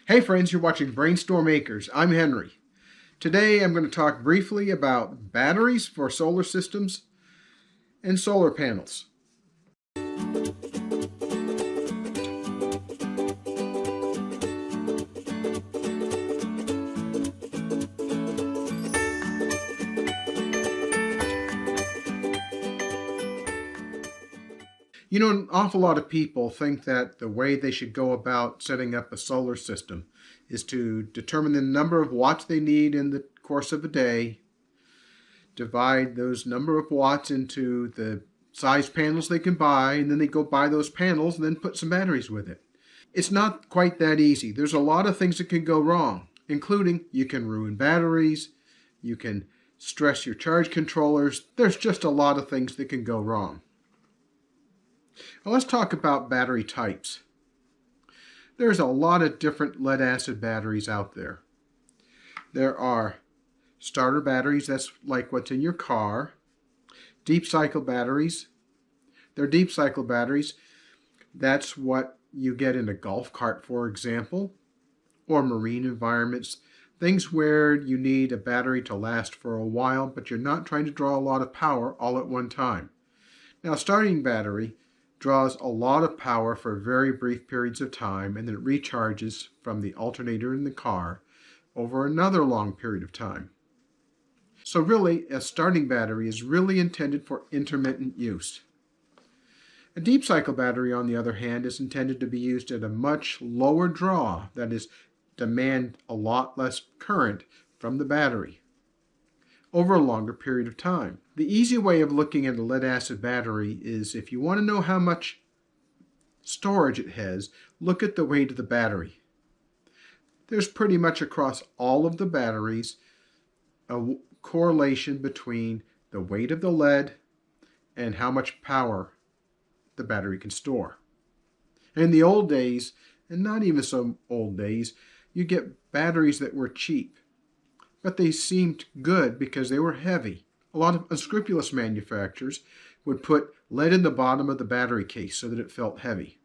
Hey friends, you're watching BrainStormAcres. I'm Henry. Today I'm going to talk briefly about batteries for solar systems and solar panels. You know, an awful lot of people think that the way they should go about setting up a solar system is to determine the number of watts they need in the course of a day, divide those number of watts into the size panels they can buy, and then they go buy those panels and then put some batteries with it. It's not quite that easy. There's a lot of things that can go wrong, including you can ruin batteries, you can stress your charge controllers. There's just a lot of things that can go wrong. Well, let's talk about battery types. There's a lot of different lead-acid batteries out there. There are starter batteries, that's like what's in your car. Deep cycle batteries. They're deep cycle batteries. That's what you get in a golf cart, for example, or marine environments. Things where you need a battery to last for a while, but you're not trying to draw a lot of power all at one time. Now, a starting battery draws a lot of power for very brief periods of time, and then it recharges from the alternator in the car over another long period of time. So really, a starting battery is really intended for intermittent use. A deep cycle battery, on the other hand, is intended to be used at a much lower draw, that is, demand a lot less current from the battery over a longer period of time. The easy way of looking at a lead-acid battery is, if you want to know how much storage it has, look at the weight of the battery. There's pretty much across all of the batteries a correlation between the weight of the lead and how much power the battery can store. In the old days, and not even so old days, you get batteries that were cheap, but they seemed good because they were heavy. A lot of unscrupulous manufacturers would put lead in the bottom of the battery case so that it felt heavy.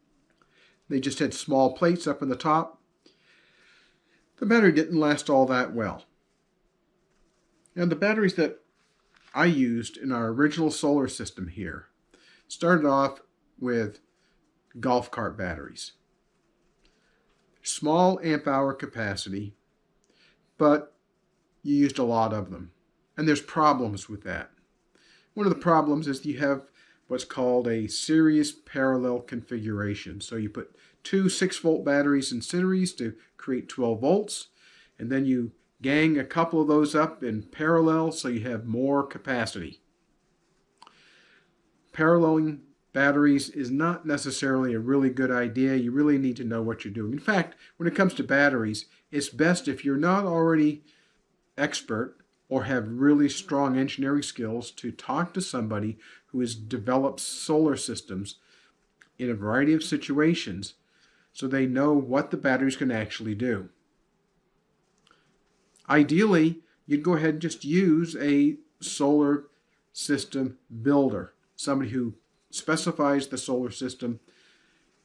They just had small plates up in the top. The battery didn't last all that well. Now, the batteries that I used in our original solar system here started off with golf cart batteries. Small amp hour capacity, but you used a lot of them. And there's problems with that. One of the problems is you have what's called a series parallel configuration. So you put two 6-volt batteries in series to create 12 volts, and then you gang a couple of those up in parallel so you have more capacity. Paralleling batteries is not necessarily a really good idea. You really need to know what you're doing. In fact, when it comes to batteries, it's best if you're not already expert or have really strong engineering skills to talk to somebody who has developed solar systems in a variety of situations so they know what the batteries can actually do. Ideally, you'd go ahead and just use a solar system builder, somebody who specifies the solar system,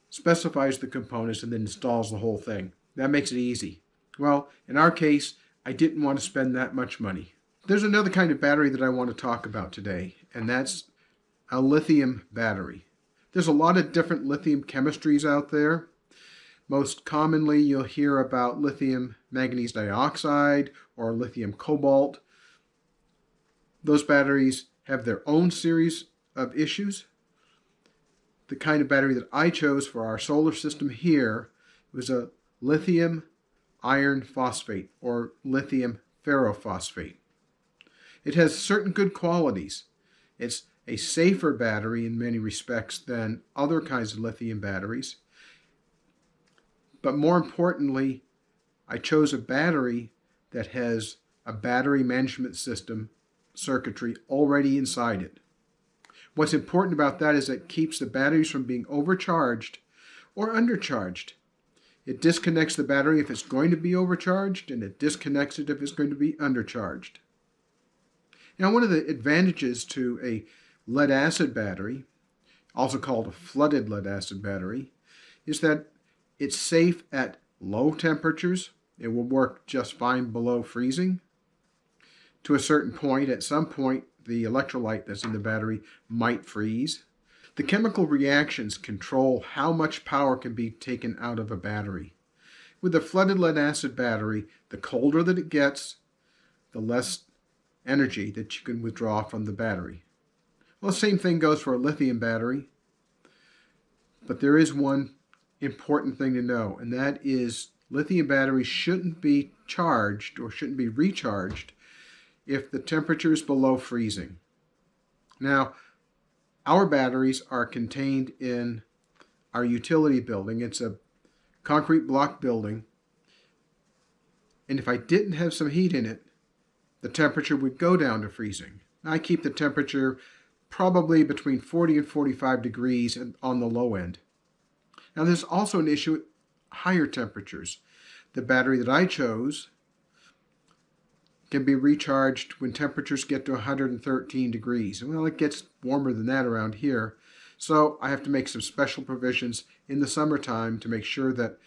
specifies the components, and then installs the whole thing. That makes it easy. Well, in our case, I didn't want to spend that much money. There's another kind of battery that I want to talk about today, and that's a lithium battery. There's a lot of different lithium chemistries out there. Most commonly, you'll hear about lithium manganese dioxide or lithium cobalt. Those batteries have their own series of issues. The kind of battery that I chose for our solar system here was a lithium iron phosphate or lithium ferrophosphate. It has certain good qualities. It's a safer battery in many respects than other kinds of lithium batteries. But more importantly, I chose a battery that has a battery management system circuitry already inside it. What's important about that is that it keeps the batteries from being overcharged or undercharged. It disconnects the battery if it's going to be overcharged, and it disconnects it if it's going to be undercharged. Now, one of the advantages to a lead-acid battery, also called a flooded lead-acid battery, is that it's safe at low temperatures, it will work just fine below freezing. To a certain point, at some point, the electrolyte that's in the battery might freeze. The chemical reactions control how much power can be taken out of a battery. With a flooded lead-acid battery, the colder that it gets, the less energy that you can withdraw from the battery. Well, the same thing goes for a lithium battery. But there is one important thing to know, and that is lithium batteries shouldn't be charged or shouldn't be recharged if the temperature is below freezing. Now, our batteries are contained in our utility building. It's a concrete block building, and if I didn't have some heat in it, the temperature would go down to freezing. I keep the temperature probably between 40 and 45 degrees on the low end. Now there's also an issue at higher temperatures. The battery that I chose can be recharged when temperatures get to 113 degrees. Well, it gets warmer than that around here, so I have to make some special provisions in the summertime to make sure that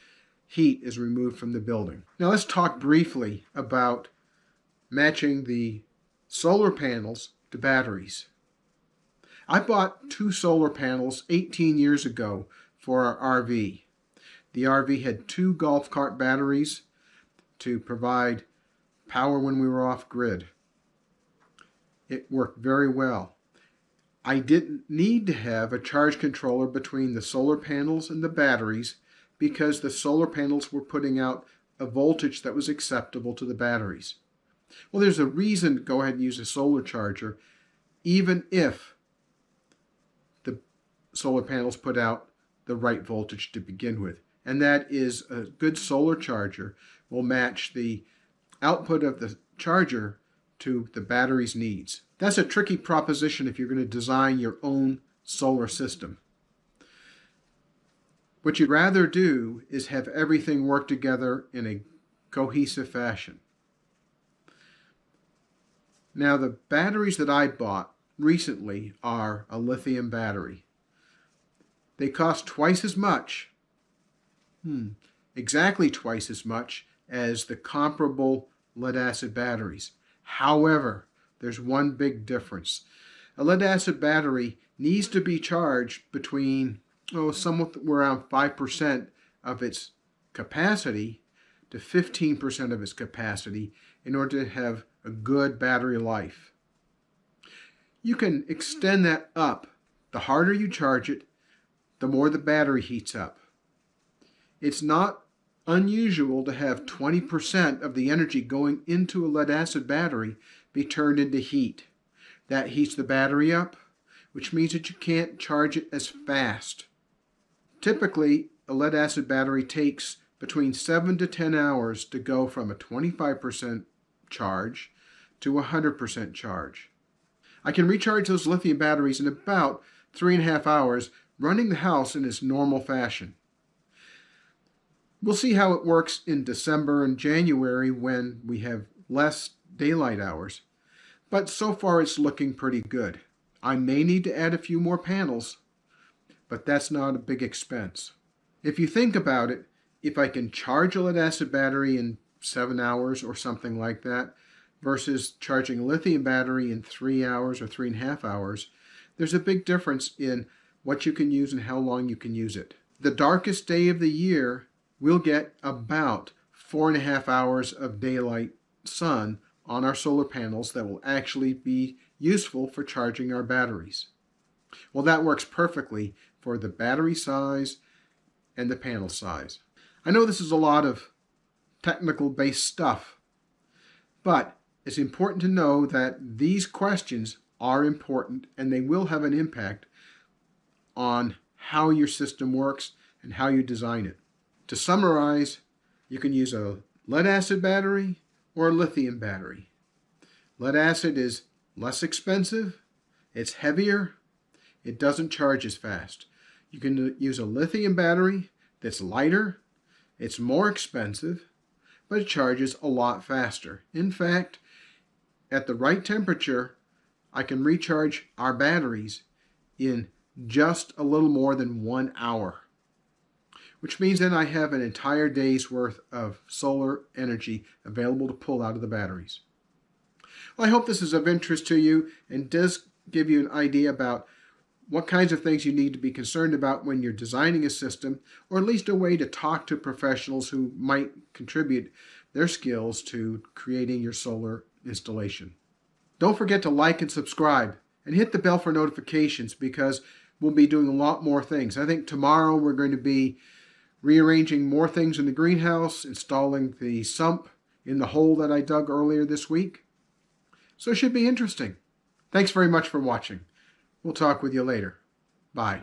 heat is removed from the building. Now let's talk briefly about matching the solar panels to batteries. I bought 2 solar panels 18 years ago for our RV. The RV had 2 golf cart batteries to provide power when we were off grid. It worked very well. I didn't need to have a charge controller between the solar panels and the batteries because the solar panels were putting out a voltage that was acceptable to the batteries. Well, there's a reason to go ahead and use a solar charger even if the solar panels put out the right voltage to begin with. And that is a good solar charger will match the output of the charger to the battery's needs. That's a tricky proposition if you're going to design your own solar system. What you'd rather do is have everything work together in a cohesive fashion. Now, the batteries that I bought recently are a lithium battery. They cost twice as much, exactly twice as much as the comparable lead-acid batteries. However, there's one big difference. A lead-acid battery needs to be charged between somewhat around 5% of its capacity to 15% of its capacity in order to have a good battery life. You can extend that up. The harder you charge it, the more the battery heats up. It's not unusual to have 20% of the energy going into a lead-acid battery be turned into heat. That heats the battery up, which means that you can't charge it as fast. Typically, a lead-acid battery takes between 7 to 10 hours to go from a 25% charge to a 100% charge. I can recharge those lithium batteries in about 3.5 hours, running the house in its normal fashion. We'll see how it works in December and January when we have less daylight hours, but so far it's looking pretty good. I may need to add a few more panels, but that's not a big expense. If you think about it, if I can charge a lead-acid battery in 7 hours or something like that, versus charging a lithium battery in 3 hours or 3.5 hours, there's a big difference in what you can use and how long you can use it. The darkest day of the year, we'll get about 4.5 hours of daylight sun on our solar panels that will actually be useful for charging our batteries. Well, that works perfectly for the battery size and the panel size. I know this is a lot of technical-based stuff, but it's important to know that these questions are important and they will have an impact on how your system works and how you design it. To summarize, you can use a lead-acid battery or a lithium battery. Lead-acid is less expensive, it's heavier, it doesn't charge as fast. You can use a lithium battery that's lighter, it's more expensive, but it charges a lot faster. In fact, at the right temperature, I can recharge our batteries in just a little more than 1 hour. which means then I have an entire day's worth of solar energy available to pull out of the batteries. Well, I hope this is of interest to you and does give you an idea about what kinds of things you need to be concerned about when you're designing a system, or at least a way to talk to professionals who might contribute their skills to creating your solar installation. Don't forget to like and subscribe and hit the bell for notifications, because we'll be doing a lot more things. I think tomorrow we're going to be rearranging more things in the greenhouse, installing the sump in the hole that I dug earlier this week. So it should be interesting. Thanks very much for watching. We'll talk with you later. Bye.